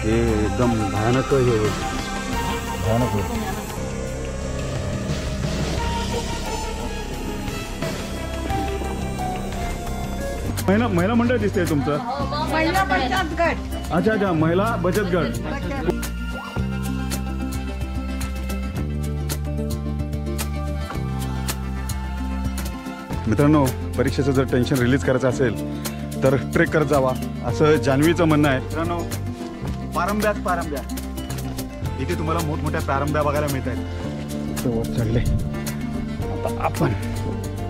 हे एकदम भयानक हे भयानक होईल. महिला मंडळ दिसतंय तुमचं. महिला बचत गट. अच्छा अच्छा, महिला बचत गट. मित्रांनो, परीक्षेचं जर टेन्शन रिलीज करायचं असेल तर ट्रेक करत जावा असं जान्हवीचं म्हणणं आहे. मित्रांनो, पारंब्या इथे तुम्हाला मोठमोठ्या पारंब्या बघायला मिळत आहेत. वर चढले. आता आपण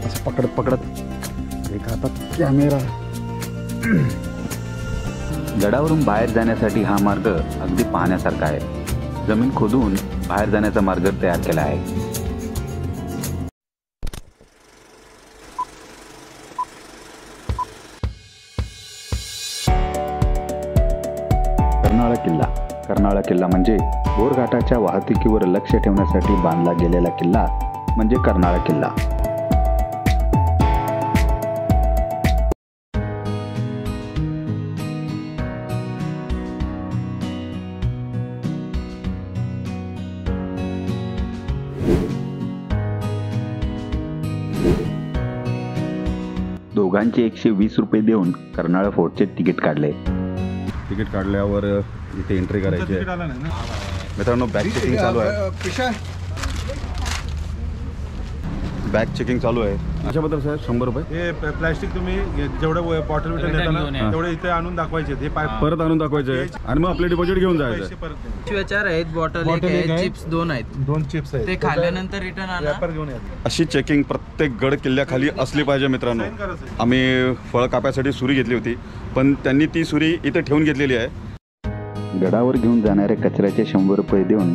असं पकडत एक हातात कॅमेरा. गडावरून बाहेर जाण्यासाठी हा मार्ग अगदी पाहण्यासारखा आहे. जमीन खोदून बाहेर जाण्याचा मार्ग तयार केला आहे. कर्नाळा किल्ला म्हणजे बोरघाटाच्या वाहतुकीवर लक्ष ठेवण्यासाठी बांधला गेलेला किल्ला म्हणजे कर्नाळा किल्ला. दोघांचे 120 रुपये देऊन कर्नाळा फोर्टचे तिकीट काढले. तिकीट काढल्यावर इथे एंट्री करायची आहे. मित्रांनो, बॅग चेकिंग चालू आहे. बॅग चेकिंग चालू आहे. अशाबद्दल साहेब 100 रुपये. हे प्लॅस्टिक तुम्ही जेवढं बॉटल बिटल नेताना तेवढे इथे आणून दाखवायचे. हे परत आणून दाखवायचे आणि मग आपले डिपॉझिट घेऊन जायचं. चार आहेत बॉटल, एक चिप्स 2 आहेत. 2 चिप्स आहेत. ते खाल्ल्यानंतर रिटर्न आणा. घेऊन या. अशी चेकिंग प्रत्येक गड किल्ल्याखाली असली पाहिजे. मित्रांनो, आम्ही फळ कापायसाठी सुरी घेतली होती, पण त्यांनी ती सुरी इथे ठेवून घेतलेली आहे. गडावर घेऊन जाणाऱ्या कचऱ्याचे 100 रुपये देऊन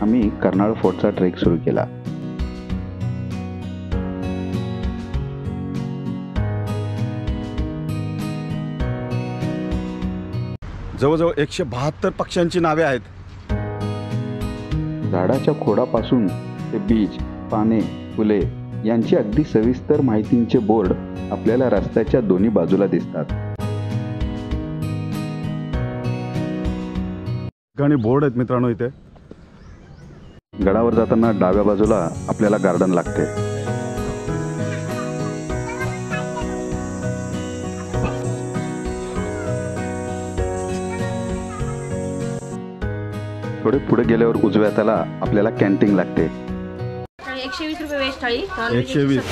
आम्ही कर्नाळा फोर्टचा ट्रेक सुरू केला. जवळजवळ 172 पक्ष्यांची नावे आहेत. झाडाच्या खोडापासून ते बीज, पाने, फुले यांची अगदी सविस्तर माहितींचे बोर्ड आपल्याला रस्त्याच्या दोन्ही बाजूला दिसतात. आणि बोर्ड आहेत मित्रांनो. इथे गडावर जाताना डाव्या बाजूला आपल्याला गार्डन लागते. थोडे पुढे गेल्यावर उजव्या हाताला आपल्याला कॅन्टीन लागते. 120 रुपये व्हेज थाळी. 120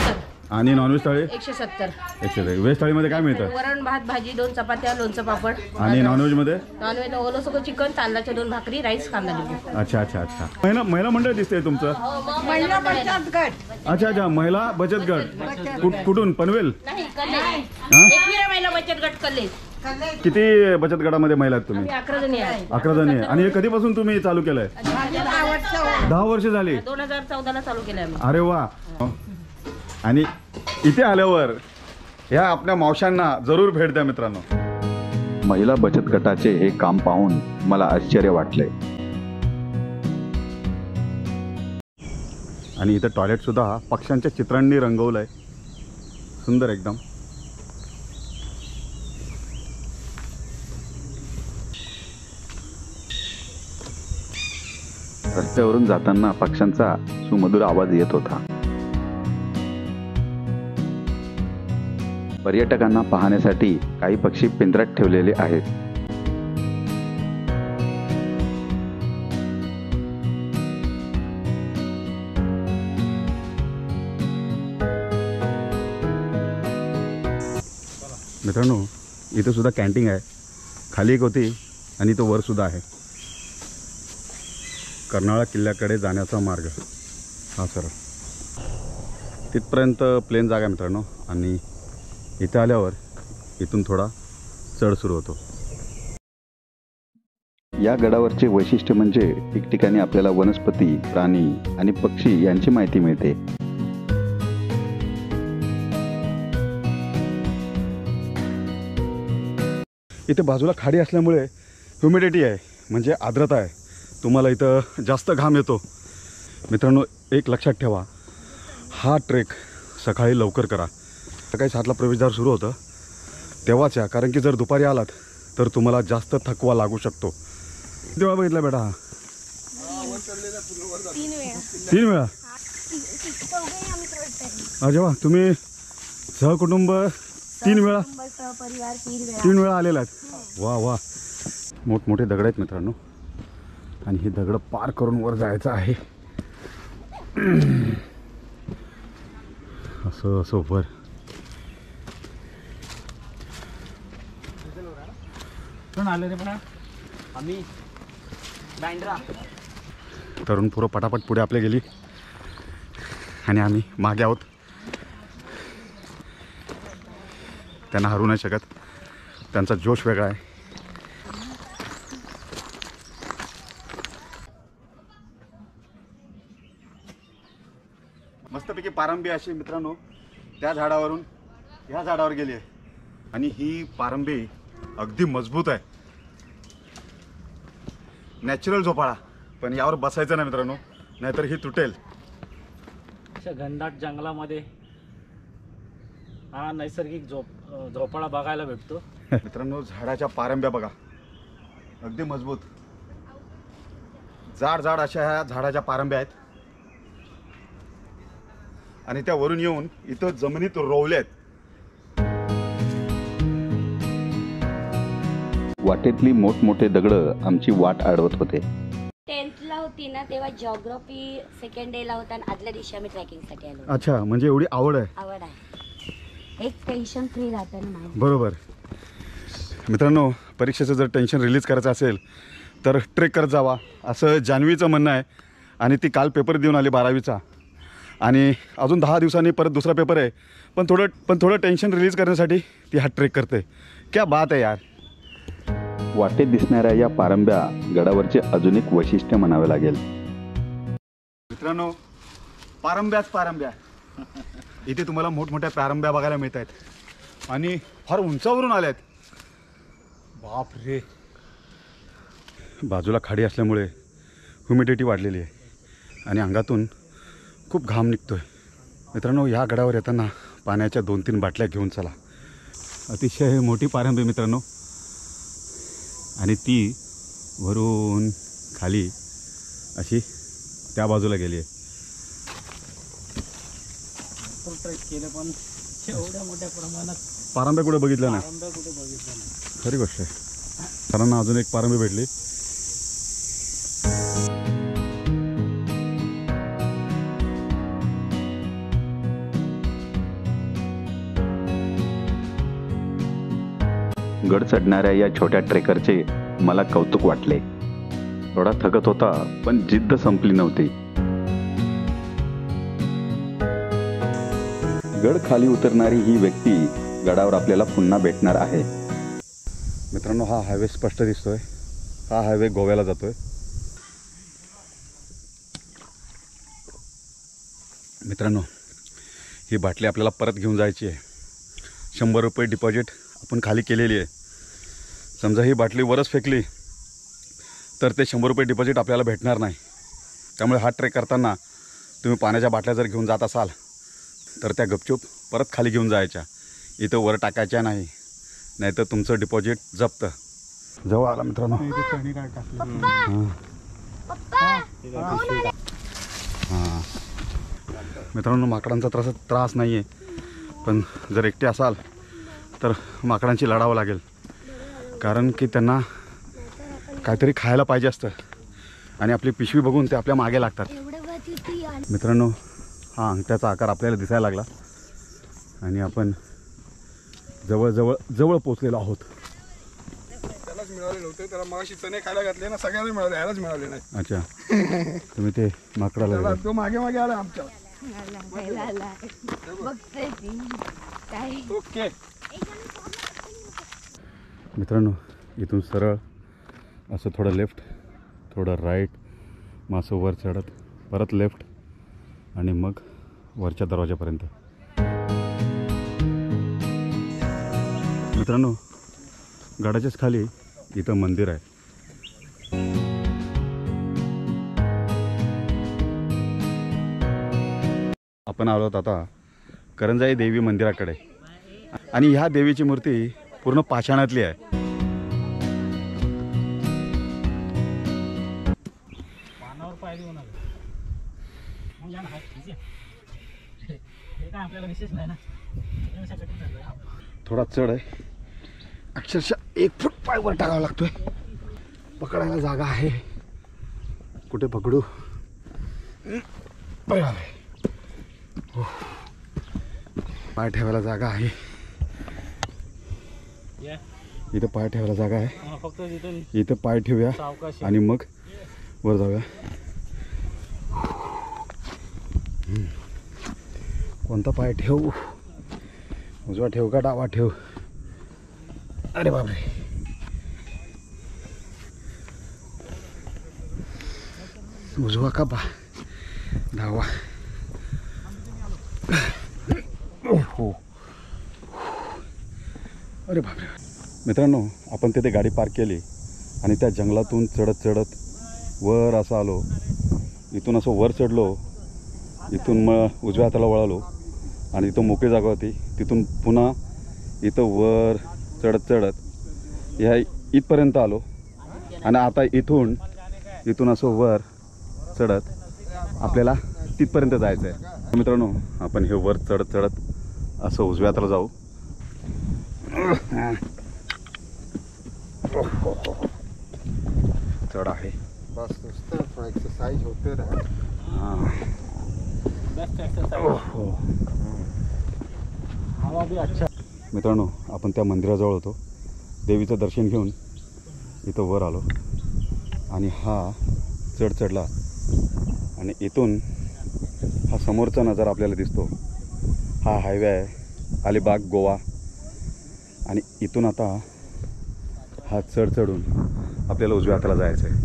आणि नॉनव्हेज थाळी 170. 170. व्हेज थाळीमध्ये काय मिळतं? वरण भात भाजी 2 चपात्या लोणचं पापड. आणि नॉनव्हेज मध्ये? नॉनव्हेज ओलं सुकं चिकन, तांदळाच्या 2 भाकरी, राईस, कांदा लिंबू. अच्छा अच्छा अच्छा. महिला मंडळ दिसतंय तुमचं. महिला बचत गट. अच्छा अच्छा, महिला बचत गट. कुठून? पनवेल? नाही, कल्ले. एकविरा महिला बचत गट कल्ले. किती बचत गटामध्ये महिला आहेत तुम्ही? 11 जणी आहे. 11 जणी आहे. आणि हे कधीपासून तुम्ही चालू केलंय? 10 वर्ष झाली. 2014ला चालू केलंय आम्ही. अरे वा. आणि इथे आल्यावर ह्या आपल्या मावशांना जरूर भेट द्या मित्रांनो. महिला बचत गटाचे हे काम पाहून मला आश्चर्य वाटले. आणि इथं टॉयलेट सुद्धा पक्ष्यांच्या चित्रांनी रंगवलंय. सुंदर एकदम. रस्त्यावरून जाताना पक्ष्यांचा सुमधुर आवाज येत होता. पर्यटकांना पाहण्यासाठी काही पक्षी पिंजऱ्यात ठेवलेले आहेत. मित्रांनो, इथे सुद्धा कॅन्टीन आहे. खाली एक होती आणि तो वर सुद्धा आहे. कर्नाळा किल्ल्याकडे जाण्याचा मार्ग हा सरळ तिथपर्यंत प्लेन जागा मित्रांनो. आणि इथे आल्यावर इथून थोडा चढ सुरू होतो. या गडावरचे वैशिष्ट्य म्हणजे ठिकठिकाणी आपल्याला वनस्पती, प्राणी आणि पक्षी यांची माहिती मिळते. इथे बाजूला खाडी असल्यामुळे ह्युमिडिटी आहे, म्हणजे आर्द्रता आहे. तुम्हाला इथं जास्त घाम येतो. मित्रांनो, एक लक्षात ठेवा, हा ट्रेक सकाळी लवकर करा. सकाळी 7ला प्रवेशद्वार सुरू होतं तेव्हाच या, कारण की जर दुपारी आलात तर तुम्हाला जास्त थकवा लागू शकतो. किती वेळा बघितला बेटा हा? 3 वेळा. अरे वा, तुम्ही सहकुटुंब 3 वेळा परिवार 3 वेळा आलेला आहेत. वा वा, मोठमोठे दगड आहेत मित्रांनो, आणि ही दगड पार करून वर जायचं आहे. असं असं वर. तरुण पुरं पटापट पुढे आपल्या गेली आणि आम्ही मागे आहोत. त्यांना हरू नाही शकत, त्यांचा जोश वेगळा आहे. मस्तपैकी पारंबी अशी मित्रांनो त्या झाडावरून ह्या झाडावर गेली आहे, आणि ही पारंबी अगदी मजबूत आहे. नॅचरल झोपाळा, पण यावर बसायचं नाही मित्रांनो, नाहीतर ही तुटेल. अशा घनदाट जंगलामध्ये हा नैसर्गिक झोपाळा बघायला भेटतो. मित्रांनो झाडाच्या पारंब्या बघा, अगदी मजबूत जाड जाड अशा ह्या झाडाच्या पारंब्या आहेत, आणि त्या वरून येऊन इथं जमिनीत रोवल्या आहेत. वाटेतली मोठमोठे दगड आमची वाट अडवत होते. 10th होती ना तेव्हा जिओग्राफी सेकंड डे ला होता आणि आदल्या दिवशी आम्ही ट्रेकिंगसाठी आलो. अच्छा, म्हणजे एवढी आवड आहे. आवड आहे, एक टेन्शन फ्री राहतं ना माइंड. बरोबर. मित्रांनो, परीक्षेचं जर टेन्शन रिलीज करायचं असेल तर ट्रेक करत जावा, असं जान्हवीचं म्हणणं आहे. आणि ती काल पेपर देऊन आली 12वीचा, आणि अजून 10 दिवसांनी परत दुसरा पेपर आहे. पण थोडं टेन्शन रिलीज करण्यासाठी ती हा ट्रेक करते. क्या बात आहे यार. वाटेत दिसणाऱ्या या पारंब्या गडावरचे अजून एक वैशिष्ट्य म्हणावे लागेल. मित्रांनो, पारंब्याच पारंब्या. इथे तुम्हाला मोठमोठ्या पारंब्या बघायला मिळत आहेत, आणि फार उंचावरून आल्या आहेत. बाप रे. बाजूला खाडी असल्यामुळे ह्युमिडिटी वाढलेली आहे, आणि अंगातून खूप घाम निघतोय. मित्रांनो, या गडावर येताना पाण्याच्या 2-3 बाटल्या घेऊन चला. अतिशय मोठी पारंबी मित्रांनो, आणि ती वरून खाली अशी त्या बाजूला गेली आहे. ट्रेक केलं पण एवढ्या मोठ्या प्रमाणात पारंब्या कुठे बघितलं नाही. पारंब्या कुठे बघितलं नाही. खरी गोष्ट आहे. सरांना अजून एक पारंबी भेटली. गड चढणाऱ्या या छोट्या ट्रेकरचे मला कौतुक वाटले. थोडा थकत होता, पण जिद्द संपली नव्हती. गड खाली उतरणारी ही व्यक्ती गडावर आपल्याला पुन्हा भेटणार आहे. मित्रांनो, हा हायवे स्पष्ट दिसतोय. हा हायवे गोव्याला जातोय. मित्रांनो, ही बाटली आपल्याला परत घेऊन जायची आहे. 100 रुपये डिपॉझिट आपण खाली केलेली आहे. समजा ही बाटली वरच फेकली तर ते 100 रुपये डिपॉझिट आपल्याला भेटणार नाही. त्यामुळे हा ट्रेक करताना तुम्ही पाण्याच्या बाटल्या जर घेऊन जात असाल तर त्या गपचूप परत खाली घेऊन जायच्या. इथं वर टाकायच्या नाही, नाहीतर तुमचं डिपॉझिट जप्त. जवळ आला मित्रांनो. हां मित्रांनो, माकडांचा त्रास नाही आहे, पण जर एकटे असाल तर माकडांची लढावं लागेल. कारण की त्यांना काहीतरी खायला पाहिजे असतं, आणि आपली पिशवी बघून ते आपल्या मागे लागतात. मित्रांनो, हा अंगठ्याचा आकार आपल्याला दिसायला लागला, आणि आपण जवळ पोचलेलो आहोत. त्यालाच मिळाले नव्हते, त्याला मागाशी चणे खायला घातले ना, सगळ्यांना मिळाले, ह्यालाच मिळाले नाही. अच्छा, तुम्ही ते माकडाला तो मागे मागे आला आमच्या. ओके मित्रांनो, इथून सरळ असं थोडं लेफ्ट, थोडं राईट, मग असं वर चढत परत लेफ्ट, आणि मग वरच्या दरवाजापर्यंत. मित्रांनो, गडाच्याच खाली इथं मंदिर आहे. आपण आलो आहोत आता करंजाई देवी मंदिराकडे, आणि ह्या देवीची मूर्ती पूर्ण पाषाणातली आहे. या ना, easy आहे. हे काय आपल्याला विशेष नाही ना, यापेक्षा कठीण चाललंय. थोडा चढ आहे, अक्षरशः 1 फूट पाय वर टाकावा लागतोय. पकडायला जागा आहे, कुठे पकडू? पाय ठेवायला जागा आहे, या. इथं पाय ठेवायला जागा आहे. फक्त तिथून इथं पाय ठेवूया सावकाश आणि मग वर जाऊया. कोणता पाय ठेवू? उजवा ठेवू का डावा ठेवू? अरे बापरे, उजवा का डावा? हो, अरे बापरे. मित्रांनो, आपण तिथे गाडी पार्क केली आणि त्या जंगलातून चढत चढत वर असं आलो. इथून असं वर चढलो, इथून मग उजव्या हाताला वळालो आणि इथं मोकळी जागा होती. तिथून पुन्हा इथं वर चढत चढत ह्या इथपर्यंत आलो आणि आता इथून असं वर चढत आपल्याला तिथपर्यंत जायचं आहे. मित्रांनो, आपण हे वर चढत चढत असं उजव्या हाताला जाऊ. चढ आहे, बस नुसतं थोडं एक्सरसाइज होते रहा. Best exercise. हवा भी अच्छा. मित्रांनो, आपण त्या मंदिराजवळ होतो. देवीचं दर्शन घेऊन इथं वर आलो आणि हा चढ चढला आणि इथून हा समोरचा नजारा आपल्याला दिसतो. हा हायवे आहे, अलिबाग गोवा. आणि इथून आता हा चढ चढून आपल्याला उजव्या हाताला जायचं आहे.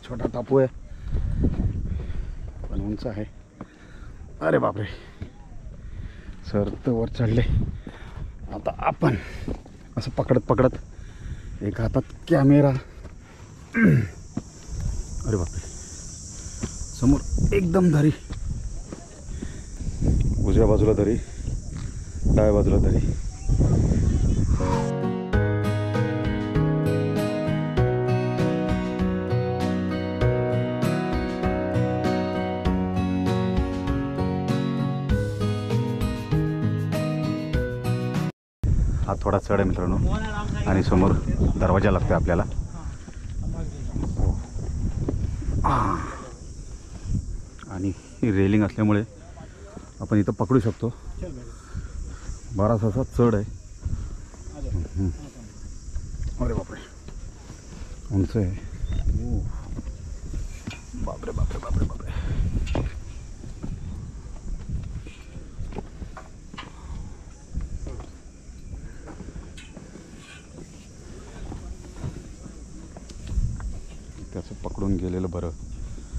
छोटा टापू आहे पण उंच आहे. अरे बापरे, सर तर वर चढले. आता आपण असं पकडत पकडत, एक हातात कॅमेरा. अरे बापरे, समोर एकदम दरी, उजव्या बाजूला दरी, डाव्या बाजूला दरी. हा थोडा चढ आहे मित्रांनो आणि समोर दरवाजा लागतोय आपल्याला. आणि ही रेलिंग असल्यामुळे आपण इथं पकडू शकतो. बराच असा चढ आहे. अरे बापरे, उंच आहे. बापरे बापरे बापरे बापरे. त्याचं पकडून गेलेलं बरं.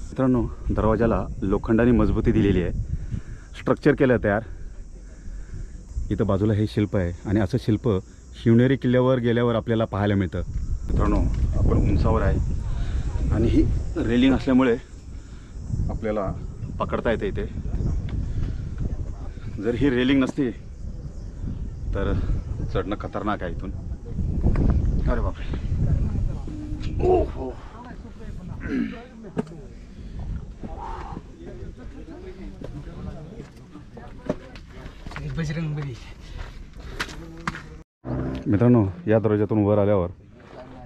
मित्रांनो, दरवाजाला लोखंडाने मजबूती दिलेली आहे, स्ट्रक्चर केलं तयार. इथं बाजूला हे शिल्प आहे आणि असं शिल्प शिवनेरी किल्ल्यावर गेल्यावर आपल्याला पाहायला मिळतं. मित्रांनो, आपण उंचावर आहे आणि ही रेलिंग असल्यामुळे आपल्याला पकडता येते इथे. जर ही रेलिंग नसती तर चढणं खतरनाक आहे इथून. अरे बापरे, ओ हो. बजरंगबली. मित्रांनो, या दरवाजातून वर आल्यावर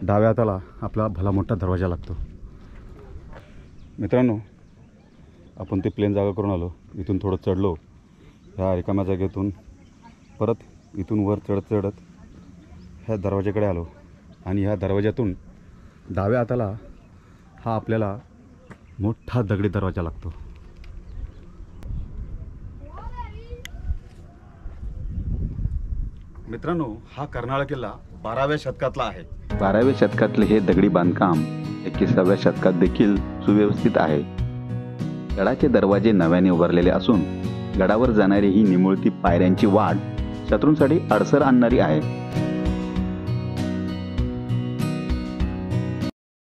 डाव्या हाताला आपला भला मोठा दरवाजा लागतो. मित्रांनो, आपण ते प्लेन जागा करून आलो. इथून थोडं चढलो ह्या रिकाम्या जागेतून, परत इथून वर चढत चढत ह्या दरवाजाकडे आलो आणि ह्या दरवाजातून डाव्या हाताला हा आपल्याला मोठा दगडी दरवाजा लागतो. मित्रांनो, हा कर्नाळा किल्ला 12व्या शतकातला आहे. 12व्या शतकातले हे दगडी बांधकाम 21व्या शतकात देखील सुव्यवस्थित आहे. गडाचे दरवाजे नव्याने उभारलेले असून गडावर जाणारी ही निमुळती पायऱ्यांची वाट शत्रूंसाठी अडसर आणणारी आहे.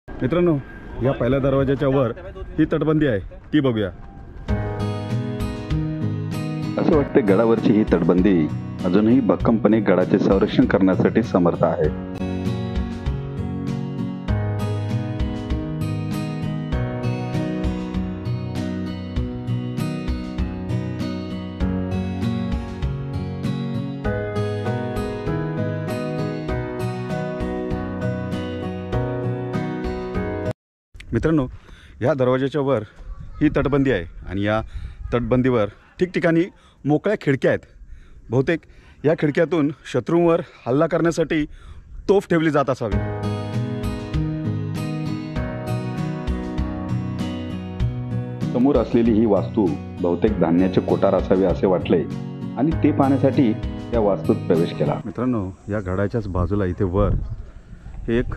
मित्रांनो, या पहिल्या दरवाजाच्या वर ही तटबंदी आहे, ती बघूया. असं वाटतं गडावरची ही तटबंदी अजूनही भक्कमपणे गडाचे संरक्षण करण्यासाठी समर्थ आहे. मित्रांनो, या दरवाजाच्या वर ही तटबंदी आहे आणि या तटबंदीवर ठिकठिकाणी मोकळ्या खिडक्या आहेत. बहुतेक या खिडक्यातून शत्रूंवर हल्ला करण्यासाठी तोफ ठेवली जात असावी. समोर असलेली ही वास्तू बहुतेक धान्याचे कोठार असावे असे वाटले आणि ते पाहण्यासाठी त्या वास्तूत प्रवेश केला. मित्रांनो, या गडाच्याच बाजूला इथे वर हे एक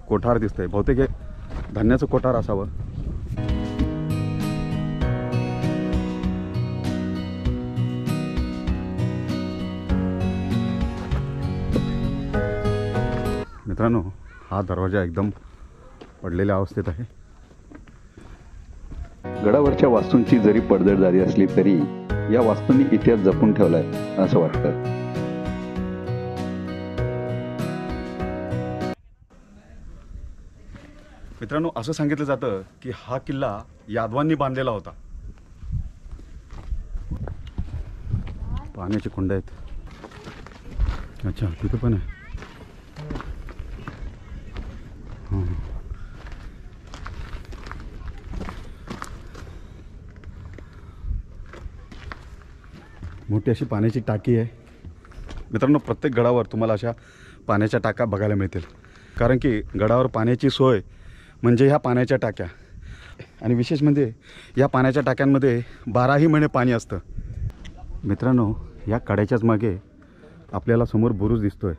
कोठार दिसतंय. बहुतेक हे धान्याचं कोठार असावं. मित्रांनो, हा दरवाजा एकदम पडलेल्या अवस्थेत आहे. गडावरच्या वास्तूंची जरी पडझड झाली असली तरी या वास्तूंनी इतिहास जपून ठेवलाय असं वाटतं. मित्रांनो, असं सांगितलं जातं की हा किल्ला यादवांनी बांधलेला होता. पाण्याची कुंड आहेत. अच्छा, तिथं पण आहे. मोठी अशी पाण्याची टाकी आहे. मित्रांनो, प्रत्येक गडावर तुम्हाला अशा पाण्याच्या टाक्या बघायला मिळतील, कारण की गडावर पाण्याची सोय म्हणजे ह्या पाण्याच्या टाक्या. आणि विशेष म्हणजे या पाण्याच्या टाक्यांमध्ये 12ही महिने पाणी असतं. मित्रांनो, या कड्याच्याच मागे आपल्याला समोर बुरुज दिसतोय.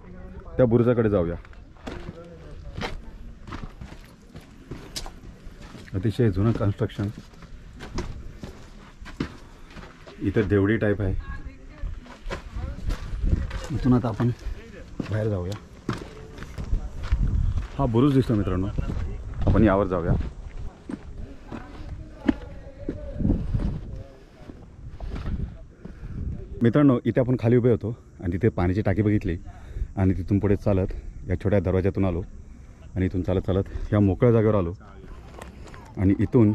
त्या बुरुजाकडे जाऊया. अतिशय जुनं कन्स्ट्रक्शन. इथं देवडी टाईप आहे. इथून आता आपण बाहेर जाऊया. हा बुरुज दिसतो मित्रांनो, आपण यावर जाऊया. मित्रांनो, इथे आपण खाली उभे होतो आणि तिथे पाण्याची टाकी बघितली आणि तिथून पुढे चालत या छोट्या दरवाज्यातून आलो आणि इथून चालत चालत या मोकळ्या जागेवर आलो आणि इथून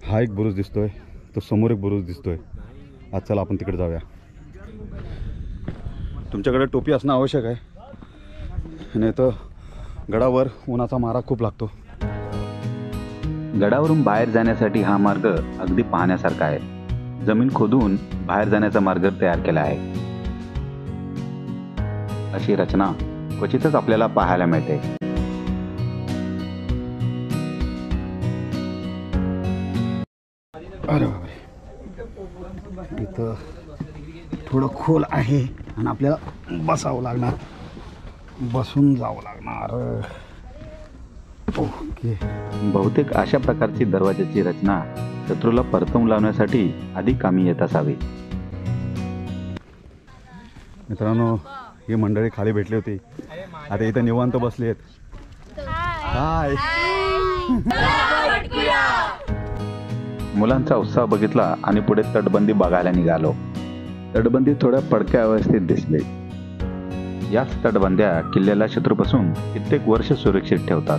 हा एक बुरुज दिसतोय, तो समोर एक बुरुज दिसतोय. आज चला आपण तिकडे जाऊया. तुमच्याकडे टोपी असणं आवश्यक आहे, नाही तर गडावर उन्हाचा मारा खूप लागतो. गडावरून बाहेर जाण्यासाठी हा मार्ग अगदी पाहण्यासारखा आहे. जमीन खोदून बाहेर जाण्याचा मार्ग तयार केला आहे. अशी रचना क्वचितच आपल्याला पाहायला मिळते. अरे बापरे, इथं थोडं खोल आहे आणि आपल्याला बसावं लागणार, बसून जावं लागणार. ओके. बहुतेक अशा प्रकारची दरवाजाची रचना शत्रूला परतवून लावण्यासाठी अधिक कामी येत असावी. मित्रांनो, ही मंडळी खाली भेटली होती, आता इथं निवांत बसली आहेत. हाय. मुलांचा उत्साह बघितला आणि पुढे तटबंदी बघायला निघालो. तटबंदी थोड्या पडक्या अवस्थेत दिसले. याच तटबंद्या किल्ल्याला शत्रूपासून कित्येक वर्ष सुरक्षित ठेवतात.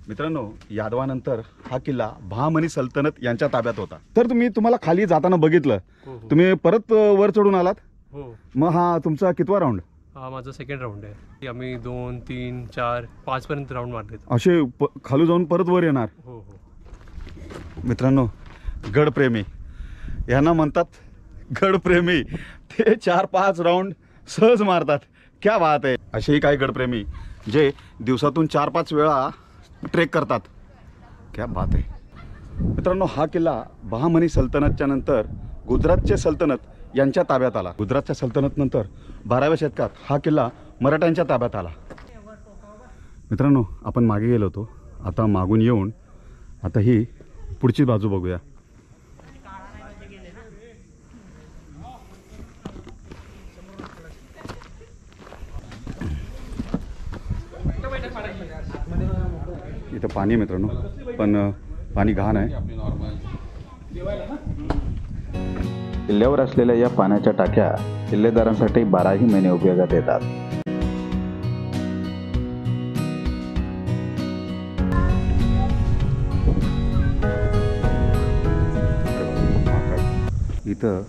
मित्रांनो, यादवानंतर हा किल्ला बहामनी सल्तनत यांच्या ताब्यात होता. तर तुम्हाला खाली जाताना बघितलं, तुम्ही परत वर चढून आलात. हो. मग हा तुमचा कितवा राऊंड? हा माझा सेकंड राऊंड आहे. आम्ही 2, 3, 4, 5 पर्यंत राऊंड मारले. असे खाली जाऊन परत वर येणार. हो हो. मित्रांनो, गडप्रेमी यांना म्हणतात गडप्रेमी. ते 4-5 राऊंड सहज मारतात. क्या बात आहे. असेही काही गडप्रेमी जे दिवसातून 4-5 वेळा ट्रेक करतात. क्या बात आहे. मित्रांनो, हा किल्ला बहामनी सल्तनतच्या नंतर गुजरातचे सल्तनत यांच्या ताब्यात आला. गुजरातच्या सल्तनत नंतर 12व्या शतकात हा किल्ला मराठ्यांच्या ताब्यात आला. मित्रांनो, आपण मागे गेलो होतो, आता मागून येऊन आता ही पुढची बाजू बघूया. इथं पाणी मित्रांनो, पण पाणी घाण आहे. किल्ल्यावर असलेल्या या पाण्याच्या टाक्या किल्लेदारांसाठी 12ही महिने उपयोगात येतात. इथं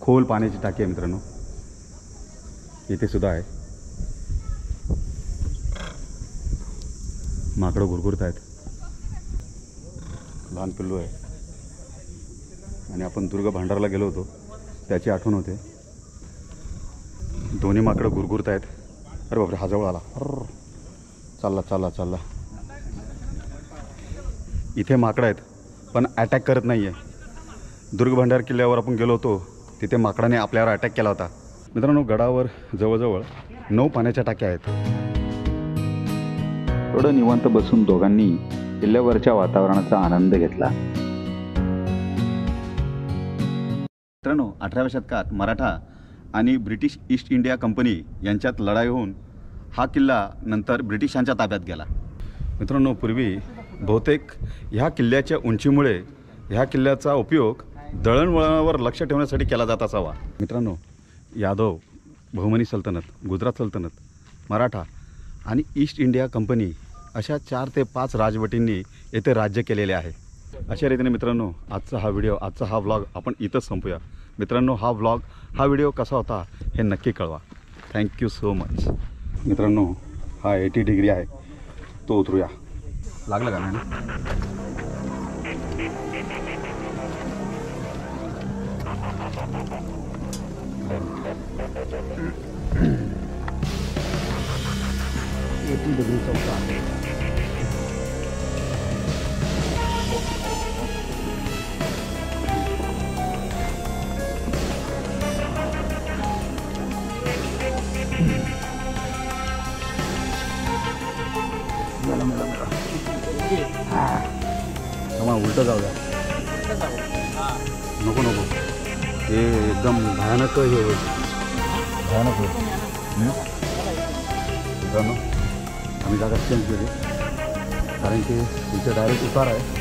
खोल पाण्याची टाकी आहे मित्रांनो, इथे सुद्धा आहे. माकडं घुरघुरत आहेत, लहान पिल्लू आहे. आणि आपण दुर्ग भांडारला गेलो होतो त्याची आठवण होते. दोन्ही माकडं घुरघुरत आहेत. अरे बापरे, हा जवळ आला. चालला चालला चालला. इथे माकडं आहेत पण अटॅक करत नाही आहे. दुर्ग भांडार किल्ल्यावर आपण गेलो होतो, तिथे माकडाने आपल्यावर अटॅक केला होता. मित्रांनो, गडावर जवळजवळ 9 पाण्याच्या टाक्या आहेत. थोडं निवांत बसून दोघांनी किल्ल्यावरच्या वातावरणाचा आनंद घेतला. मित्रांनो, 18व्या शतकात मराठा आणि ब्रिटिश ईस्ट इंडिया कंपनी यांच्यात लढाई होऊन हा किल्ला नंतर ब्रिटिशांच्या ताब्यात गेला. मित्रांनो, पूर्वी बहुतेक ह्या किल्ल्याच्या उंचीमुळे ह्या किल्ल्याचा उपयोग दळणवळणावर लक्ष ठेवण्यासाठी केला जात असावा. मित्रांनो, यादव, बहमनी सल्तनत, गुजरात सल्तनत, मराठा आणि ईस्ट इंडिया कंपनी अशा 4 ते 5 राजवटींनी येथे राज्य केलेले आहे. अशा रीतीने मित्रांनो, आजचा हा व्लॉग आपण इथंच संपूया. मित्रांनो, हा व्हिडिओ कसा होता हे नक्की कळवा. Thank you so much. मित्रांनो, हा 80 डिग्री आहे, तो उतरूया. लागलं का नाही? उलट जाऊ द्या. नको नको, हे एकदम भयानक हे होईल, भयानक होईल. मित्रांनो, आम्ही जागा चेंज केली कारण की इथे डायरेक्ट उतार आहे.